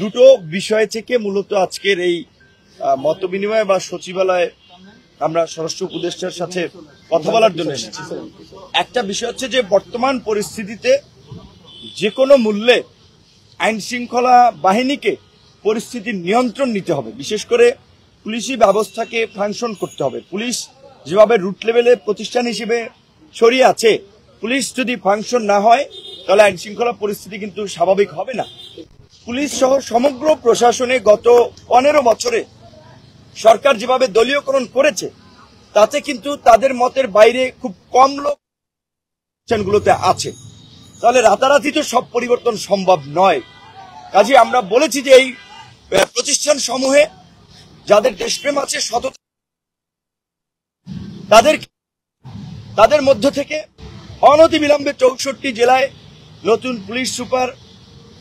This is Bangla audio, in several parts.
দুটো বিষয় থেকে মূলত আজকের এই মতবিনিময় বা সচিবালয়ে আমরা স্বরাষ্ট্র উপদেষ্টার সাথে কথা বলার জন্য এসেছি। একটা বিষয় হচ্ছে যে বর্তমান পরিস্থিতিতে যে কোনো মূল্যে আইন শৃঙ্খলা বাহিনীকে পরিস্থিতির নিয়ন্ত্রণ নিতে হবে, বিশেষ করে পুলিশি ব্যবস্থাকে ফাংশন করতে হবে। পুলিশ যেভাবে রুট লেভেলে প্রতিষ্ঠান হিসেবে ছড়িয়ে আছে, পুলিশ যদি ফাংশন না হয় তাহলে আইন শৃঙ্খলা পরিস্থিতি কিন্তু স্বাভাবিক হবে না। পুলিশ সহ সমগ্র প্রশাসনে গত 15 বছরে সরকার যেভাবে দলীয়করণ করেছে তাতে কিন্তু তাদের মতের বাইরে খুব কম লোক প্রতিষ্ঠানগুলোতে আছে। তাহলে রাতারাতি তো সব পরিবর্তন সম্ভব নয়। কাজে আমরা বলেছি যে এই প্রতিষ্ঠান সমূহে যাদের দেশপ্রেম আছে, সততা, তাদের মধ্য থেকে অনতিবিলম্বে 64 জেলায় নতুন পুলিশ সুপার,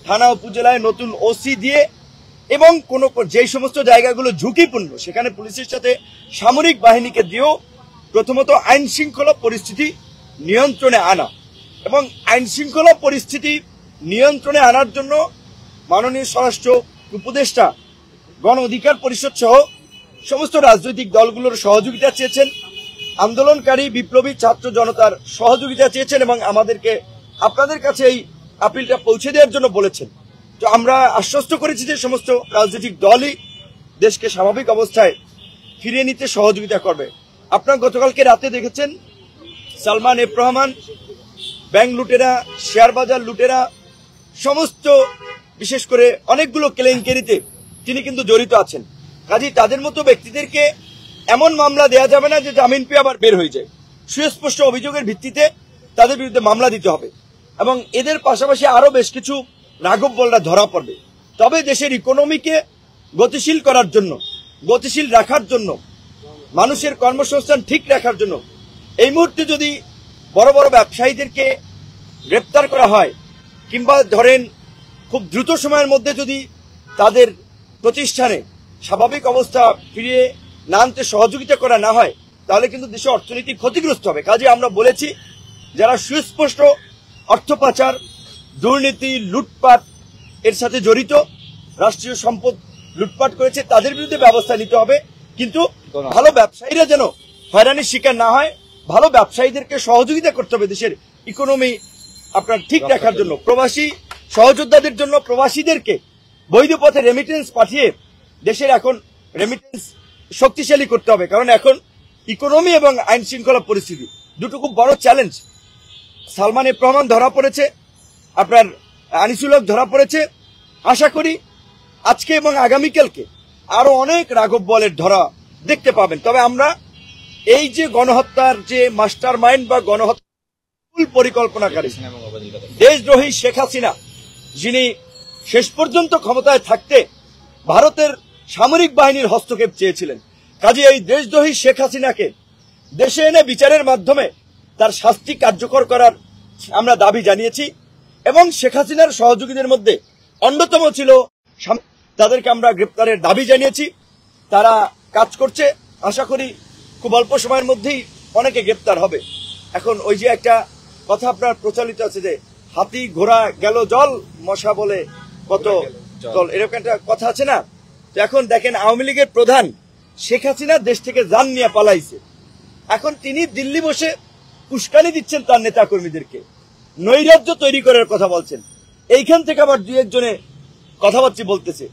থানা উপজেলায় নতুন ওসি দিয়ে এবং কোন যে সমস্ত জায়গাগুলো ঝুঁকিপূর্ণ সেখানে পুলিশের সাথে সামরিক বাহিনীকে দিয়েও প্রথমত আইন শৃঙ্খলা পরিস্থিতি নিয়ন্ত্রণে আনা এবং আইন শৃঙ্খলা পরিস্থিতি নিয়ন্ত্রণে আনার জন্য মাননীয় স্বরাষ্ট্র উপদেষ্টা গণ অধিকার পরিষদ সহ সমস্ত রাজনৈতিক দলগুলোর সহযোগিতা চেয়েছেন, আন্দোলনকারী বিপ্লবী ছাত্র জনতার সহযোগিতা চেয়েছেন এবং আমাদেরকে আপনাদের কাছে এই আপিলটা পৌঁছে দেওয়ার জন্য বলেছেন। তো আমরা আশ্বস্ত করেছি যে সমস্ত রাজনৈতিক দলই দেশকে স্বাভাবিক অবস্থায় ফিরিয়ে নিতে সহযোগিতা করবে। আপনারা গতকালকে রাতে দেখেছেন সালমান এফ রহমান, ব্যাংক লুটেরা, শেয়ার বাজার লুটেরা, সমস্ত বিশেষ করে অনেকগুলো কেলেঙ্কারিতে তিনি কিন্তু জড়িত আছেন। কাজেই তাদের মতো ব্যক্তিদেরকে এমন মামলা দেয়া যাবে না যে জামিন পেয়ে আবার বের হয়ে যায়। সুস্পষ্ট অভিযোগের ভিত্তিতে তাদের বিরুদ্ধে মামলা দিতে হবে এবং এদের পাশাপাশি আরো বেশ কিছু রাঘব বলরা ধরা পড়বে। তবে দেশের ইকোনমিকে গতিশীল করার জন্য, গতিশীল রাখার জন্য, মানুষের কর্মসংস্থান ঠিক রাখার জন্য এই মুহূর্তে যদি বড় বড় ব্যবসায়ীদেরকে গ্রেপ্তার করা হয় কিংবা ধরেন খুব দ্রুত সময়ের মধ্যে যদি তাদের প্রতিষ্ঠানে স্বাভাবিক অবস্থা ফিরিয়ে না আনতে সহযোগিতা করা না হয় তাহলে কিন্তু দেশের অর্থনীতি ক্ষতিগ্রস্ত হবে। কাজে আমরা বলেছি যারা সুস্পষ্ট অর্থ পাচার, দুর্নীতি, লুটপাট এর সাথে জড়িত, রাষ্ট্রীয় সম্পদ লুটপাট করেছে তাদের বিরুদ্ধে ব্যবস্থা নিতে হবে, কিন্তু ভালো ব্যবসায়ীরা যেন হয়রানির শিকার না হয়। ভালো ব্যবসায়ীদেরকে সহযোগিতা করতে হবে দেশের ইকোনমি আপনার ঠিক রাখার জন্য। প্রবাসী সহযোদ্ধাদের জন্য প্রবাসীদেরকে বৈধ পথে রেমিটেন্স পাঠিয়ে দেশের এখন রেমিটেন্স শক্তিশালী করতে হবে, কারণ এখন ইকোনমি এবং আইন শৃঙ্খলা পরিস্থিতি দুটো খুব বড় চ্যালেঞ্জ। সালমান এফ রহমান ধরা পড়েছে, আপনার আনিসুল হক ধরা পড়েছে। আশা করি আজকে এবং আগামীকালকে আরো অনেক রাঘব বলের ধরা দেখতে পাবেন। তবে আমরা এই যে গণহত্যার যে মাস্টার মাইন্ড বা গণহত্যা পরিকল্পনাকারী দেশদ্রোহী শেখ হাসিনা, যিনি শেষ পর্যন্ত ক্ষমতায় থাকতে ভারতের সামরিক বাহিনীর হস্তক্ষেপ চেয়েছিলেন, কাজে এই দেশদ্রোহী শেখ হাসিনাকে দেশে এনে বিচারের মাধ্যমে তার শাস্তি কার্যকর করার আমরা দাবি জানিয়েছি এবং শেখ হাসিনার সহযোগীদের মধ্যে অন্যতম ছিল, তাদেরকে আমরা গ্রেপ্তারের দাবি জানিয়েছি। তারা কাজ করছে, আশা করি খুব অল্প সময়ের মধ্যেই অনেকে গ্রেপ্তার হবে। এখন ওই যে একটা কথা আপনার প্রচলিত আছে যে হাতি ঘোড়া গেল জল, মশা বলে কত জল, এরকম একটা কথা আছে না? তো এখন দেখেন আওয়ামী লীগের প্রধান শেখ হাসিনা দেশ থেকে জান নিয়ে পালাইছে, এখন তিনি দিল্লি বসে উস্কানি দিচ্ছেন তার নেতা কর্মীদেরকে, নৈরাজ্য তৈরি করার কথা বলছেন। এইখান থেকে আবার দুই একজনে কথাবার্তা বলতেছে।